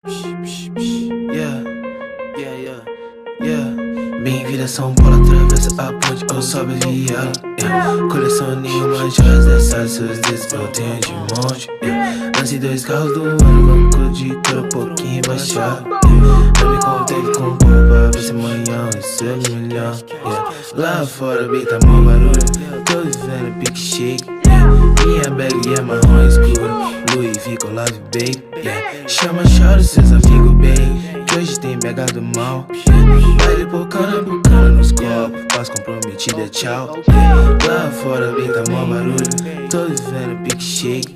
Yeah, yeah, yeah, yeah. Bem-vindo a São Paulo, atravessa a ponte ou sobe a viela. Coleção nenhuma joias dessas, seus dedos eu tenho de monte. Lancei 2 carros do ano, banco de couro pouquinho baixado. Não me contente com boba, vai ser amanhã e seu milhão. Lá fora, bem, tá mó barulho, tô vivendo pique shake. Minha bag é marrom escuro, Louis V com Love Babe. Chama, chora seus amigos bem, que hoje tem BH do mal. Baile bocana, bocana nos copos, paz comprometida, tchau. Lá fora, bem, tá mó barulho, tô vivendo pique shake.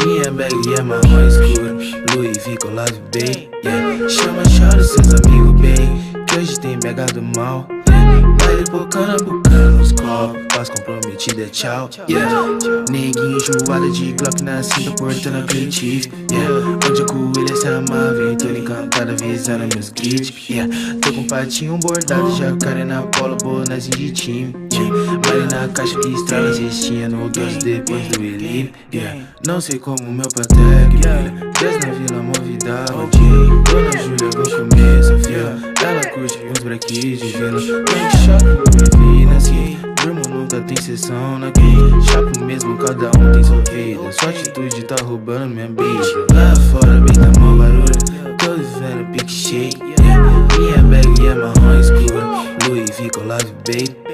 Minha bag é marrom escuro, Louis V com Love Babe. Chama, chora seus amigos bem, que hoje tem BH do mal. Baile bocana, bocana nos copos, paz comprometida, tchau. Neguinho enjoada de Glock na cinta, portando apelitivo. Onde a coelha se amava, tô encantada avisando meus kits. Tô com patinho bordado, jacaré na polo, bonazinho de time. Vale na caixa que estrala, cestinha no 12 depois do Elip. Não sei como meu patek brilha, Deus na vila movida, Dona Júlia, vou comer essa fila. Ela curte uns brequinhos de vila. Tanto chapo, minha vida, assim. Durmo nunca tem sessão na quinta. Chapo mesmo, cada um tem sua vida. Sua atitude tá roubando minha bitch. Lá fora, bem, tá mó barulho, tô vivendo pique shake. Minha bag é marrom escuro, Louis V com Love Babe.